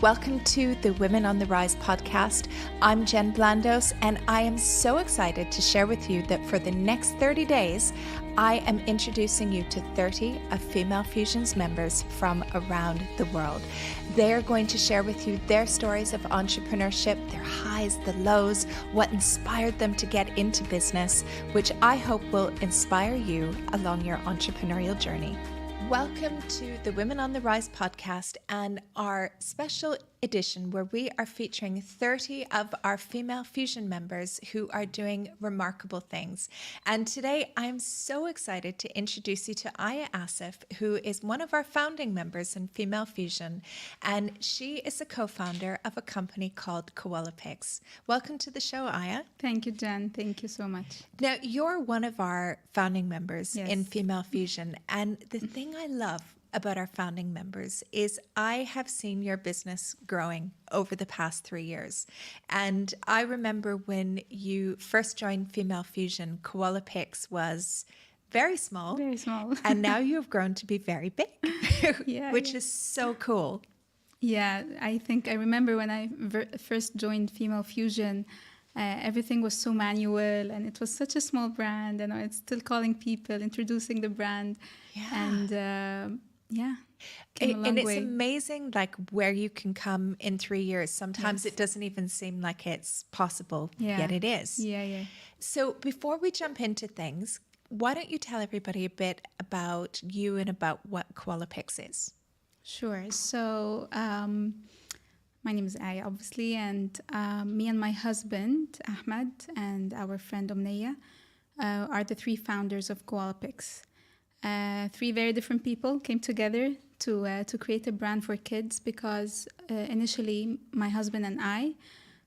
Welcome to the Women on the Rise podcast. I'm Jen Blandos, and I am so excited to share with you that for the next 30 days, I am introducing you to 30 of Female Fusion's members from around the world. They are going to share with you their stories of entrepreneurship, their highs, the lows, what inspired them to get into business, which I hope will inspire you along your entrepreneurial journey. Welcome to the Women on the Rise podcast and our special edition where we are featuring 30 of our Female Fusion members who are doing remarkable things. And today I'm so excited to introduce you to Aya Assaf, who is one of our founding members in Female Fusion. And she is a co-founder of a company called Koala Picks. Welcome to the show, Aya. Thank you, Jen. Thank you so much. Now, you're one of our founding members Yes. in Female Fusion. And the thing I love about our founding members is I have seen your business growing over the past 3 years. And I remember when you first joined Female Fusion, Koala Picks was very small. Very small. And now you have grown to be very big, Yeah, which yeah. is so cool. Yeah, I remember when I first joined Female Fusion, everything was so manual and it was such a small brand, and it's still calling people, introducing the brand. Yeah. And came a long And it's way. amazing like where you can come in 3 years. Sometimes Yes. it doesn't even seem like it's possible, Yeah. yet it is. Yeah. So before we jump into things, why don't you tell everybody a bit about you and about what Koala Picks is? Sure. So my name is Aya, obviously, and me and my husband, Ahmed, and our friend Omneya are the three founders of Koala Picks. Three very different people came together to create a brand for kids because initially my husband and I,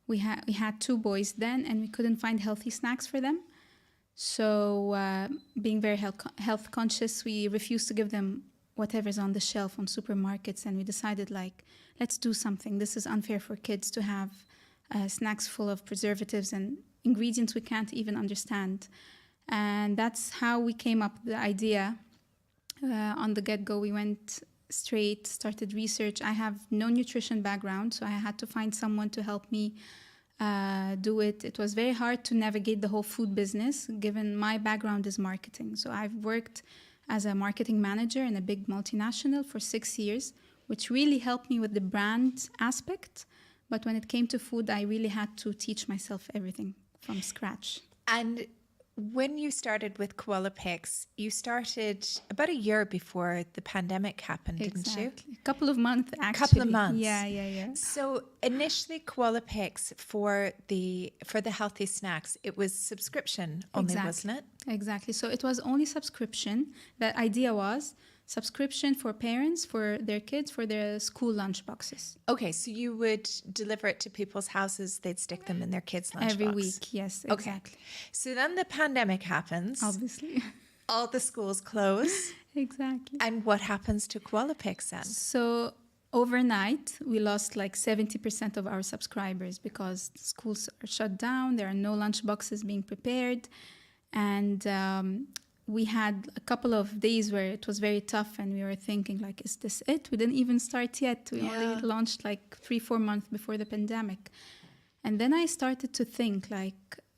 we had two boys then, and we couldn't find healthy snacks for them. So being very health conscious, we refused to give them whatever's on the shelf on supermarkets, and we decided let's do something. This is unfair for kids to have snacks full of preservatives and ingredients we can't even understand. And that's how we came up with the idea. On the get-go, we went straight, started research. I have no nutrition background, so I had to find someone to help me do it. It was very hard to navigate the whole food business, given my background is marketing. So I've worked as a marketing manager in a big multinational for 6 years, which really helped me with the brand aspect. But when it came to food, I really had to teach myself everything from scratch. And when you started with Koala Picks, you started about a year before the pandemic happened, didn't you? A couple of months, actually. Couple of months. Yeah. So initially, Koala Picks for the healthy snacks, it was subscription only, wasn't it? Exactly. So it was only subscription. The idea was subscription for parents, for their kids, for their school lunch boxes. Okay, so you would deliver it to people's houses, they'd stick them in their kids' lunchbox. Every week, yes, exactly. Okay. So then the pandemic happens. Obviously. All the schools close. Exactly. And what happens to Koala Picks then? So overnight, we lost 70% of our subscribers because the schools are shut down. There are no lunch boxes being prepared. And we had a couple of days where it was very tough, and we were thinking, is this it? We didn't even start yet. We only launched 3-4 months before the pandemic. And then I started to think,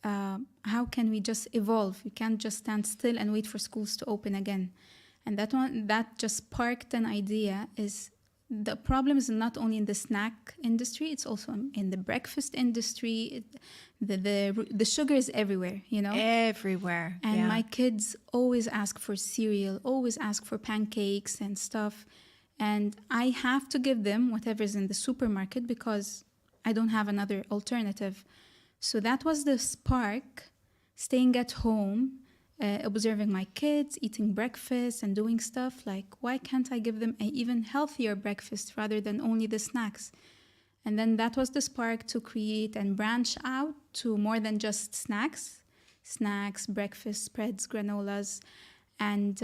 how can we just evolve? We can't just stand still and wait for schools to open again. And that just sparked an idea. Is the problem is not only in the snack industry, it's also in the breakfast industry. The sugar is everywhere, Everywhere. And my kids always ask for cereal, always ask for pancakes and stuff. And I have to give them whatever's in the supermarket because I don't have another alternative. So that was the spark, staying at home, observing my kids, eating breakfast and doing stuff. Why can't I give them an even healthier breakfast rather than only the snacks? And then that was the spark to create and branch out to more than just snacks, breakfast, spreads, granolas. And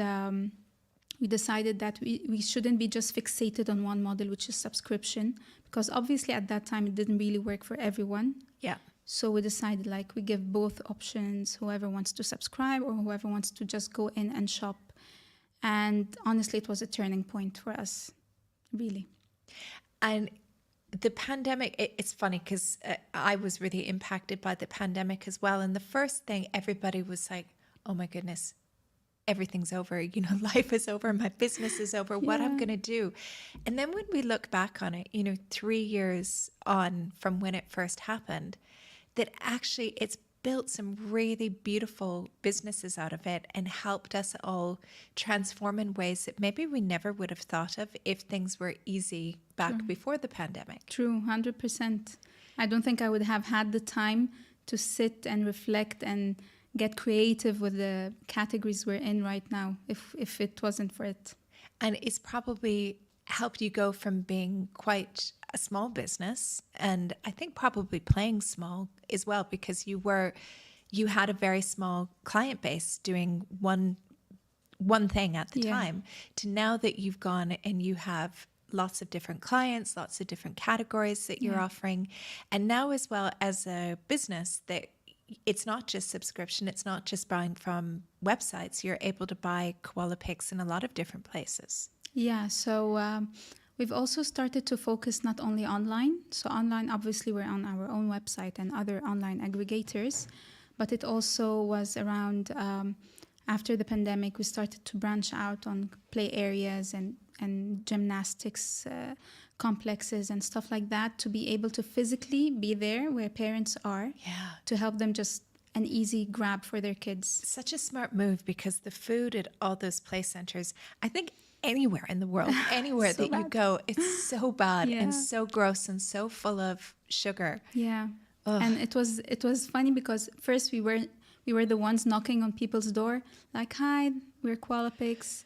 we decided that we shouldn't be just fixated on one model, which is subscription, because obviously at that time it didn't really work for everyone. Yeah. So we decided we give both options, whoever wants to subscribe or whoever wants to just go in and shop. And honestly, it was a turning point for us, really. And the pandemic, it's funny because I was really impacted by the pandemic as well. And the first thing, everybody was like, oh my goodness, everything's over. You know, life is over. My business is over. What I'm Yeah. going to do. And then when we look back on it, you know, 3 years on from when it first happened, that actually it's built some really beautiful businesses out of it and helped us all transform in ways that maybe we never would have thought of if things were easy back before the pandemic. True, 100%. I don't think I would have had the time to sit and reflect and get creative with the categories we're in right now if it wasn't for it. And it's probably helped you go from being quite a small business, and I think probably playing small as well, because you had a very small client base doing one thing at the time, to now that you've gone and you have lots of different clients, lots of different categories that you're offering, and now as well as a business that it's not just subscription, it's not just buying from websites. You're able to buy Koala Picks in a lot of different places. Yeah, so we've also started to focus not only online. So online, obviously, we're on our own website and other online aggregators, but it also was around after the pandemic, we started to branch out on play areas and gymnastics complexes and stuff like that, to be able to physically be there where parents are, to help them just an easy grab for their kids. Such a smart move, because the food at all those play centers, I think anywhere in the world, anywhere So that you bad. go, it's so bad Yeah. and so gross and so full of sugar. Yeah. Ugh. And it was funny because first we were the ones knocking on people's door, like, hi, we're Koala Picks.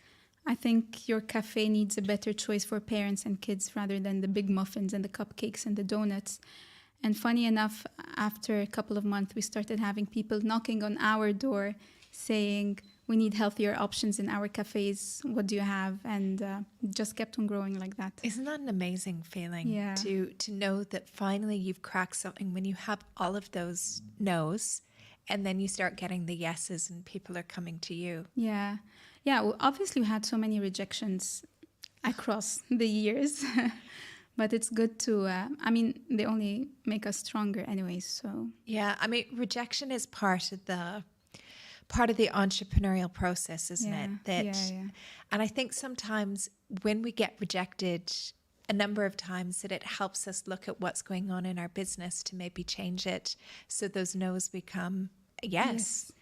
I think your cafe needs a better choice for parents and kids rather than the big muffins and the cupcakes and the donuts. And funny enough, after a couple of months, we started having people knocking on our door saying, we need healthier options in our cafes. What do you have? And just kept on growing like that. Isn't that an amazing feeling? Yeah. To know that finally you've cracked something when you have all of those no's, and then you start getting the yeses and people are coming to you. Yeah. Yeah, well, obviously we had so many rejections across the years, but it's good to, I mean, they only make us stronger anyways, so. Yeah, I mean, rejection is part of the entrepreneurial process, isn't it? Yeah. And I think sometimes when we get rejected a number of times, that it helps us look at what's going on in our business to maybe change it, so those no's become a yes.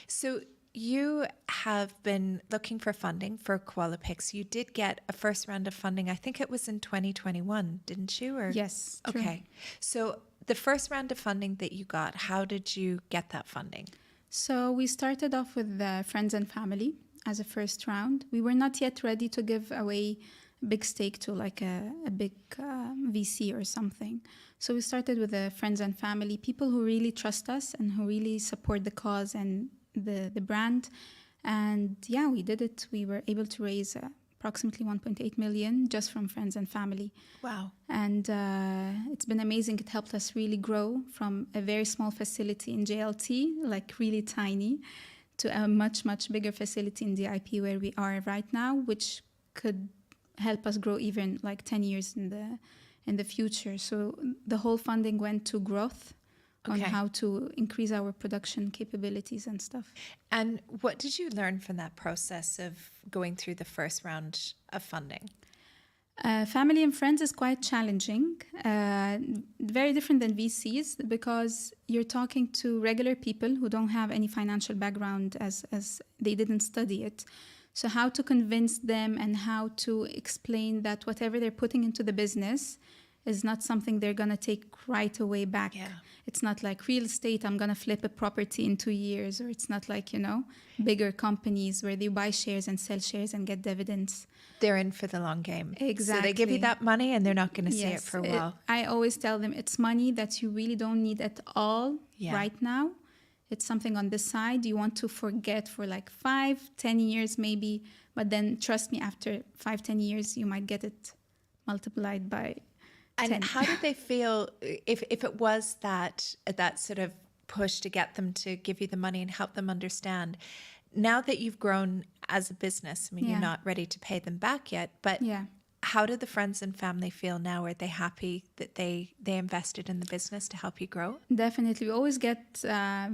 So you have been looking for funding for Koala Picks. You did get a first round of funding. I think it was in 2021, didn't you? Or Yes, true. okay. So the first round of funding that you got, how did you get that funding? So we started off with friends and family as a first round. We were not yet ready to give away a big stake to like a big VC or something. So we started with the friends and family, people who really trust us and who really support the cause and the brand. And yeah, we did it. We were able to raise approximately 1.8 million just from friends and family. Wow. And it's been amazing. It helped us really grow from a very small facility in JLT, like really tiny, to a much, much bigger facility in DIP where we are right now, which could help us grow even like 10 years in the future. So the whole funding went to growth on how to increase our production capabilities and stuff. And what did you learn from that process of going through the first round of funding? Family and friends is quite challenging, very different than VCs, because you're talking to regular people who don't have any financial background as they didn't study it. So how to convince them and how to explain that whatever they're putting into the business is not something they're going to take right away back. Yeah. It's not like real estate, I'm going to flip a property in 2 years, or it's not like, bigger companies where they buy shares and sell shares and get dividends. They're in for the long game. Exactly. So they give you that money and they're not going to see it for a while. I always tell them it's money that you really don't need at all right now. It's something on the side you want to forget for like 5-10 years maybe, but then trust me, after 5-10 years you might get it multiplied by 10. And how did they feel if it was that sort of push to get them to give you the money and help them understand? Now that you've grown as a business, I mean, you're not ready to pay them back yet, but how do the friends and family feel now? Are they happy that they invested in the business to help you grow? Definitely. We always get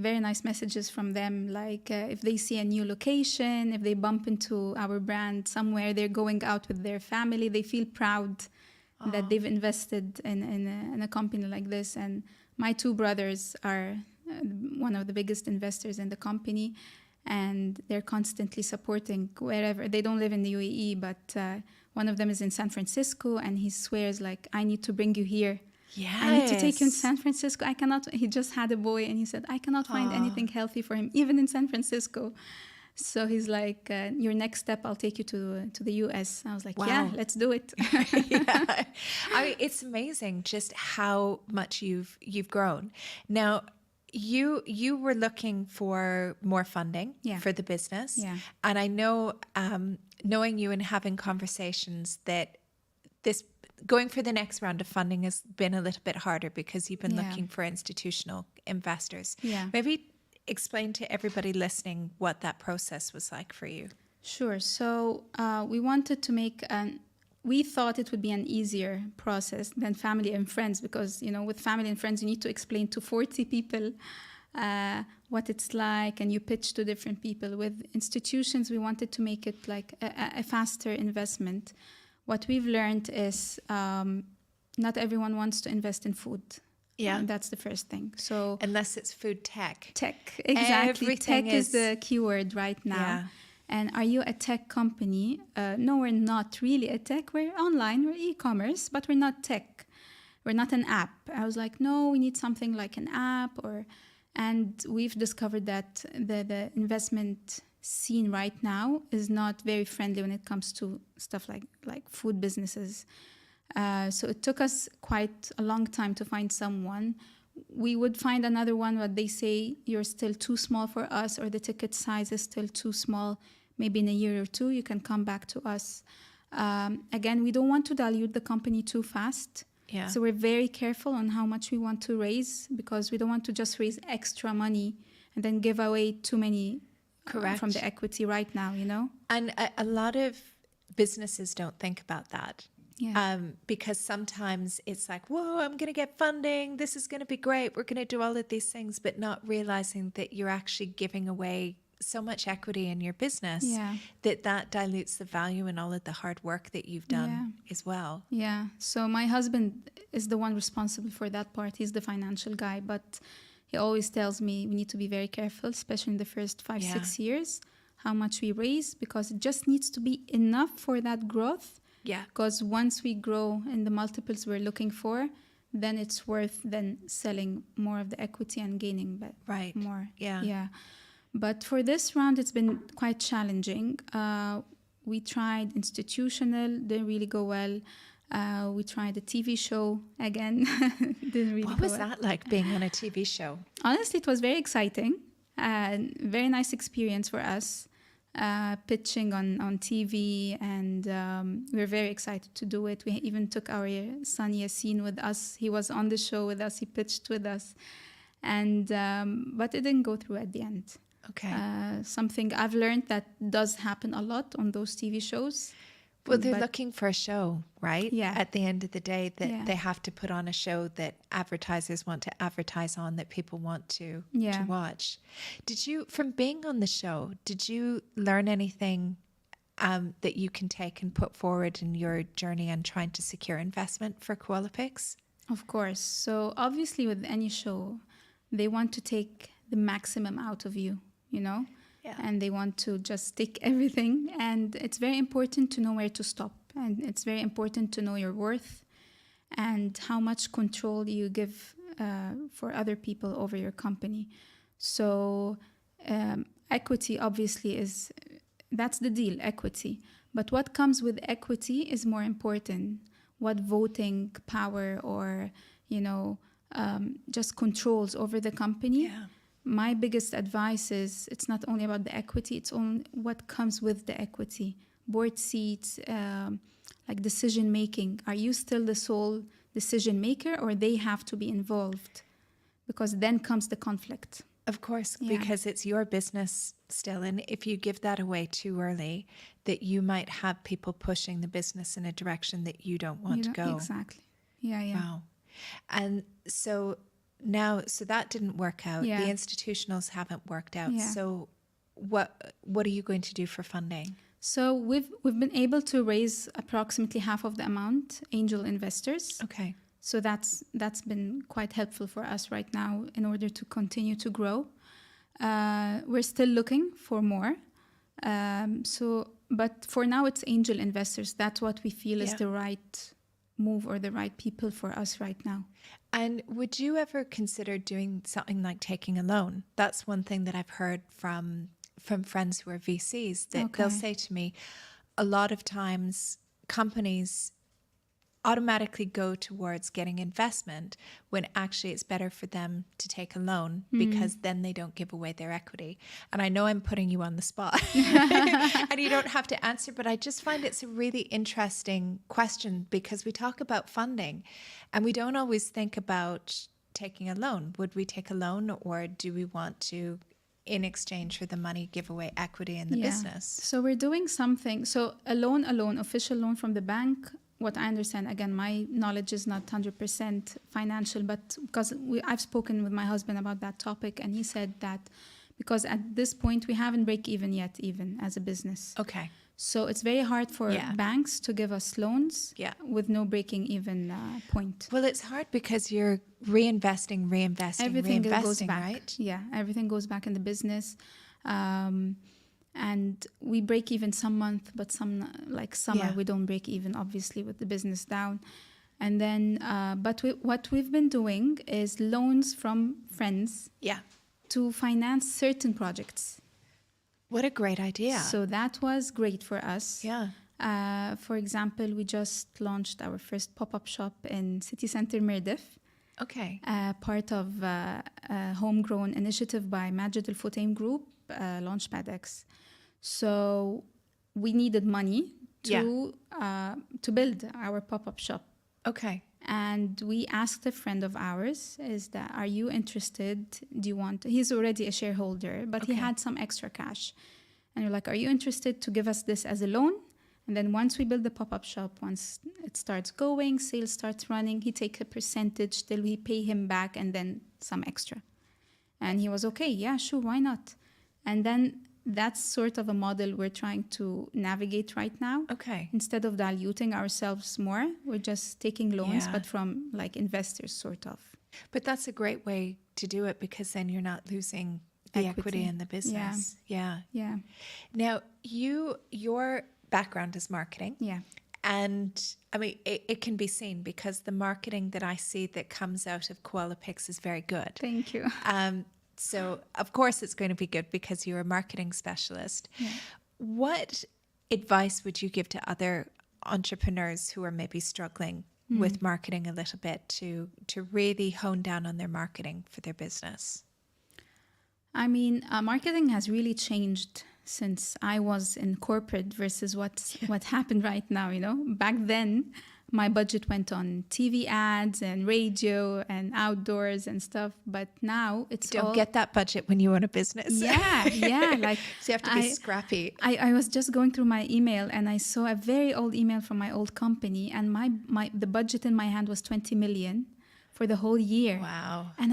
very nice messages from them, like if they see a new location, if they bump into our brand somewhere, they're going out with their family, they feel proud that they've invested in a company like this. And my two brothers are one of the biggest investors in the company, and they're constantly supporting wherever. They don't live in the UAE, but one of them is in San Francisco, and he swears, like, I need to bring you here. Yes. I need to take you in San Francisco. I cannot. He just had a boy, and he said, I cannot find anything healthy for him, even in San Francisco. So he's like, your next step, I'll take you to the US. I was like, Wow. yeah, let's do it. Yeah. It's amazing just how much you've grown. Now, you were looking for more funding for the business. Yeah. And I know, knowing you and having conversations, that this going for the next round of funding has been a little bit harder because you've been looking for institutional investors. Yeah. Maybe explain to everybody listening what that process was like for you. Sure. So we wanted to we thought it would be an easier process than family and friends, because, with family and friends, you need to explain to 40 people what it's like, and you pitch to different people. With institutions, we wanted to make it like a faster investment. What we've learned is not everyone wants to invest in food. Yeah. That's the first thing. So unless it's food tech. Tech, exactly. Everything tech is the keyword right now. Yeah. And are you a tech company? No, we're not really a tech. We're online, we're e-commerce, but we're not tech. We're not an app. I was like, no, we need something like an app. And we've discovered that the investment scene right now is not very friendly when it comes to stuff like food businesses. So it took us quite a long time to find someone. We would find another one, but they say you're still too small for us, or the ticket size is still too small. Maybe in a year or two, you can come back to us. Again, we don't want to dilute the company too fast. Yeah. So we're very careful on how much we want to raise, because we don't want to just raise extra money and then give away too many from the equity right now, And a lot of businesses don't think about that. Yeah. Because sometimes it's like, whoa, I'm going to get funding. This is going to be great. We're going to do all of these things, but not realizing that you're actually giving away so much equity in your business that dilutes the value and all of the hard work that you've done as well. Yeah. So my husband is the one responsible for that part. He's the financial guy, but he always tells me we need to be very careful, especially in the first 5-6 years, how much we raise, because it just needs to be enough for that growth. Yeah. Because once we grow in the multiples we're looking for, then it's worth then selling more of the equity and gaining more. Yeah. Yeah. But for this round, it's been quite challenging. We tried institutional, didn't really go well. We tried a TV show again, didn't really go well. What was that like, being on a TV show? Honestly, it was very exciting. Very nice experience for us. Pitching on TV, and we were very excited to do it. We even took our son Yassine with us. He was on the show with us. He pitched with us, and but it didn't go through at the end. Okay. Something I've learned that does happen a lot on those TV shows. Well, they're looking for a show, right? Yeah. At the end of the day, that they have to put on a show that advertisers want to advertise on, that people want to watch. Did you, from being on the show, did you learn anything that you can take and put forward in your journey on trying to secure investment for Koala Picks? Of course. So obviously with any show, they want to take the maximum out of you, and they want to just take everything. And it's very important to know where to stop. And it's very important to know your worth and how much control you give for other people over your company. So equity obviously that's the deal, equity. But what comes with equity is more important. What voting power or, just controls over the company. Yeah. My biggest advice is it's not only about the equity, it's on what comes with the equity. Board seats, like decision making. Are you still the sole decision maker, or they have to be involved? Because then comes the conflict. Of course, because it's your business still. And if you give that away too early, that you might have people pushing the business in a direction that you don't want to go. Exactly. Yeah, yeah. Wow. And so now, so that didn't work out. Yeah. The institutionals haven't worked out. Yeah. So what are you going to do for funding? So we've been able to raise approximately half of the amount, angel investors. Okay. So that's been quite helpful for us right now in order to continue to grow. We're still looking for more. But for now, it's angel investors. That's what we feel is the right move or the right people for us right now. And would you ever consider doing something like taking a loan? That's one thing that I've heard from friends who are VCs, that they'll say to me, a lot of times companies automatically go towards getting investment when actually it's better for them to take a loan because then they don't give away their equity. And I know I'm putting you on the spot and you don't have to answer, but I just find it's a really interesting question because we talk about funding and we don't always think about taking a loan. Would we take a loan, or do we want to, in exchange for the money, give away equity in the business? So we're doing something. So a loan, official loan from the bank. What I understand, again, my knowledge is not 100% financial, but because I've spoken with my husband about that topic, and he said that because at this point we haven't break even yet, even as a business. Okay. So it's very hard for banks to give us loans with no breaking even point. Well, it's hard because you're reinvesting, everything goes back, right? Yeah, everything goes back in the business. And we break even some month, but some, like summer, we don't break even, obviously, with the business down. And then, what we've been doing is loans from friends to finance certain projects. What a great idea. So that was great for us. Yeah. For example, we just launched our first pop-up shop in City Center Mirdif. Okay. Part of a homegrown initiative by Majid Al Futtaim Group, Launchpad X. So we needed money to build our pop-up shop. Okay. And we asked a friend of ours, are you interested? Do you want, he's already a shareholder, but he had some extra cash. And we're like, are you interested to give us this as a loan? And then once we build the pop-up shop, once it starts going, sales starts running, he takes a percentage till we pay him back and then some extra. And he was okay, yeah, sure, why not? And then that's sort of a model we're trying to navigate right now. Okay. Instead of diluting ourselves more, we're just taking loans, but from like investors, sort of. But that's a great way to do it because then you're not losing the equity in the business. Yeah. Now, your background is marketing. Yeah. And I mean, it can be seen because the marketing that I see that comes out of Koala Picks is very good. Thank you. So, of course, it's going to be good because you're a marketing specialist. Yeah. What advice would you give to other entrepreneurs who are maybe struggling with marketing a little bit to really hone down on their marketing for their business? I mean, marketing has really changed since I was in corporate versus what happened right now, you know. Back then, my budget went on TV ads and radio and outdoors and stuff. But now it's you don't get that budget when you own a business. Yeah. Like, so you have to be scrappy. I was just going through my email and I saw a very old email from my old company, and the budget in my hand was 20 million for the whole year. Wow. And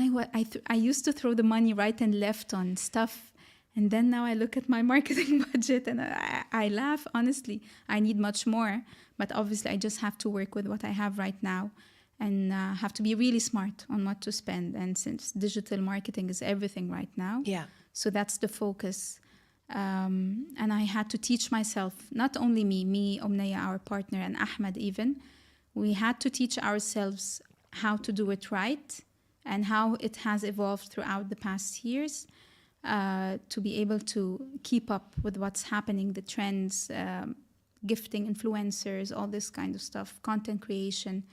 I used to throw the money right and left on stuff. And then now I look at my marketing budget and I laugh, honestly. I need much more. But obviously, I just have to work with what I have right now and have to be really smart on what to spend. And since digital marketing is everything right now, so that's the focus. And I had to teach myself, not only me, Omneya, our partner, and Ahmed even, we had to teach ourselves how to do it right and how it has evolved throughout the past years to be able to keep up with what's happening, the trends, gifting, influencers, all this kind of stuff, content creation.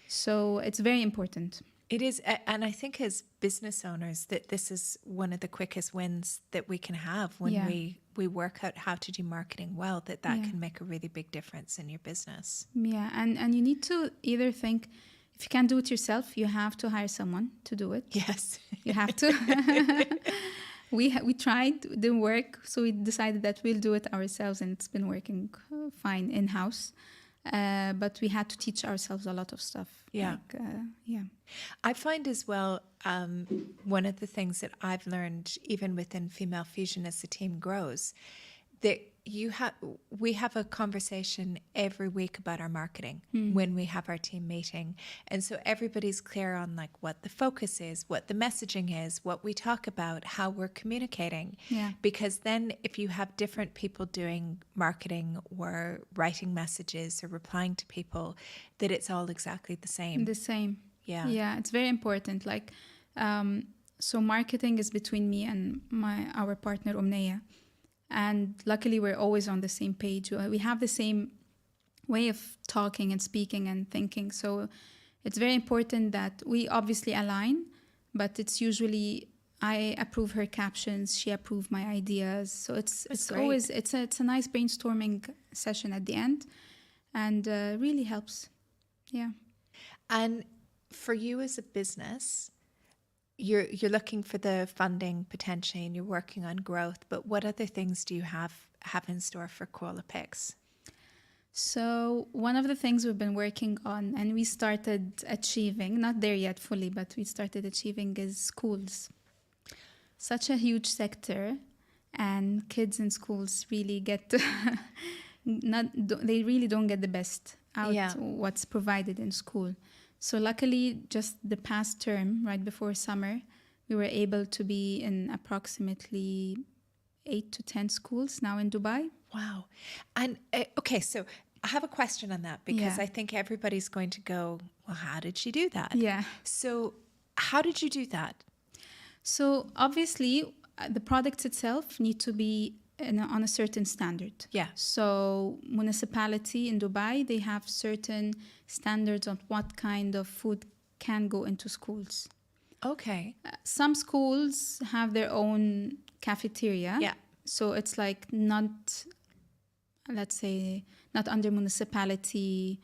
So it's very important. It is. And I think as business owners that this is one of the quickest wins that we can have when we work out how to do marketing well, that can make a really big difference in your business. Yeah. And you need to either think, if you can't do it yourself, you have to hire someone to do it. Yes. You have to. We tried, didn't work, so we decided that we'll do it ourselves, and it's been working fine in-house. But we had to teach ourselves a lot of stuff. Yeah. Yeah. I find as well, one of the things that I've learned, even within Female Fusion as the team grows, that we have a conversation every week about our marketing when we have our team meeting. And so everybody's clear on like what the focus is, what the messaging is, what we talk about, how we're communicating. Yeah. Because then if you have different people doing marketing or writing messages or replying to people, that it's all exactly the same. The same. Yeah. Yeah, it's very important. Like, so marketing is between me and our partner, Omneya. And luckily, we're always on the same page. We have the same way of talking and speaking and thinking. So it's very important that we obviously align, but it's usually I approve her captions, she approves my ideas. So it's always it's a nice brainstorming session at the end, and really helps. Yeah. And for you as a business, you're looking for the funding potentially, and you're working on growth, but what other things do you have in store for Koala Picks? So one of the things we've been working on, and we started achieving, not there yet fully, but we started achieving, is schools. Such a huge sector, and kids in schools really get they really don't get the best out what's provided in school. So luckily, just the past term, right before summer, we were able to be in approximately 8 to 10 schools now in Dubai. Wow. And okay, so I have a question on that, because I think everybody's going to go, well, how did she do that? Yeah. So how did you do that? So obviously, the products itself need to be on a certain standard. Yeah. So municipality in Dubai, they have certain standards on what kind of food can go into schools. Okay. Some schools have their own cafeteria. Yeah. So it's like not, let's say, not under municipality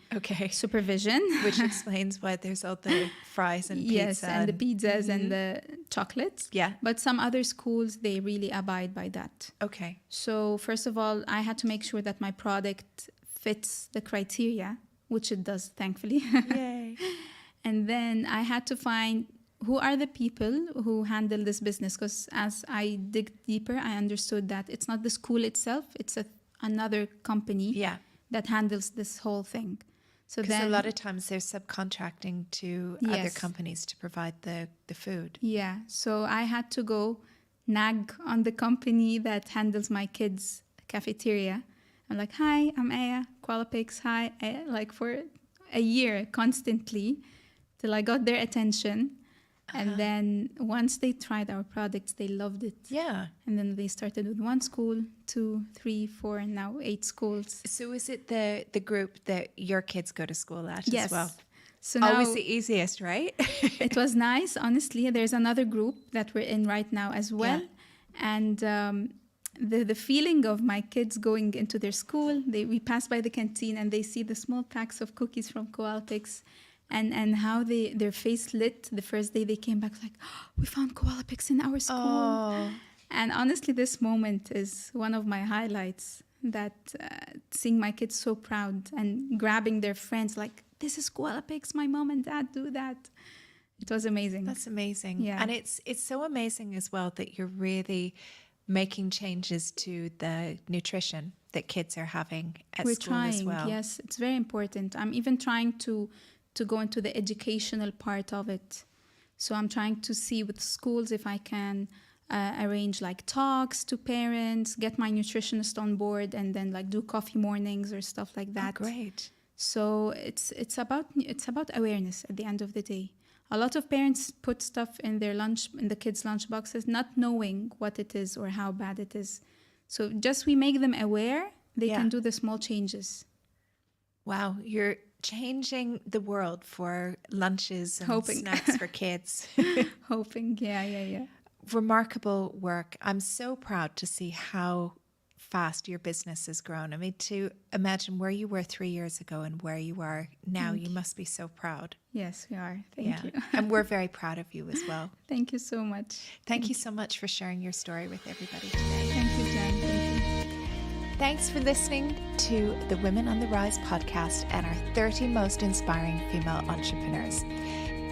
supervision. Which explains why there's all the fries and pizza. Yes, and the pizzas and the chocolates. Yeah. But some other schools, they really abide by that. Okay. So first of all, I had to make sure that my product fits the criteria, which it does, thankfully. Yay. And then I had to find who are the people who handle this business, because as I dig deeper, I understood that it's not the school itself, it's another company that handles this whole thing. So then a lot of times they're subcontracting to other companies to provide the food. Yeah. So I had to go nag on the company that handles my kids' cafeteria. I'm like, hi, I'm Aya, Koala Picks, hi. Like for a year constantly till I got their attention. And then once they tried our products, they loved it. Yeah. And then they started with 1 school, 2, 3, 4, and now 8 schools. So is it the group that your kids go to school at as well? So now, always the easiest, right? It was nice, honestly. There's another group that we're in right now as well. Yeah. And the feeling of my kids going into their school, we pass by the canteen and they see the small packs of cookies from Koala Picks. And how their face lit the first day they came back, like, oh, we found Koala Picks in our school. Oh. And honestly, this moment is one of my highlights, that seeing my kids so proud and grabbing their friends like, this is Koala Picks, my mom and dad do that. It was amazing. That's amazing. Yeah. And it's so amazing as well that you're really making changes to the nutrition that kids are having at school as well. Yes, it's very important. I'm even trying to go into the educational part of it. So I'm trying to see with schools if I can arrange like talks to parents, get my nutritionist on board, and then like do coffee mornings or stuff like that. Oh, great. So it's about awareness at the end of the day. A lot of parents put stuff in their in the kids' lunch boxes, not knowing what it is or how bad it is. So just we make them aware, they can do the small changes. Wow, you're changing the world for lunches and snacks for kids. Hoping, yeah. Remarkable work. I'm so proud to see how fast your business has grown. I mean, to imagine where you were 3 years ago and where you are now, you must be so proud. Yes, we are. Thank you. And we're very proud of you as well. Thank you so much. Thank you so much for sharing your story with everybody today. Thank you, Jen. Thank you. Thanks for listening to the Women on the Rise podcast and our 30 most inspiring female entrepreneurs.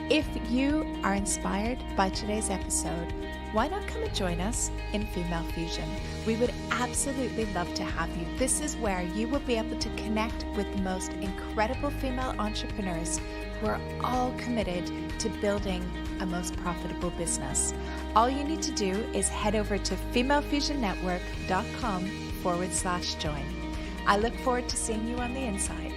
If you are inspired by today's episode, why not come and join us in Female Fusion? We would absolutely love to have you. This is where you will be able to connect with the most incredible female entrepreneurs who are all committed to building a most profitable business. All you need to do is head over to femalefusionnetwork.com/join. I look forward to seeing you on the inside.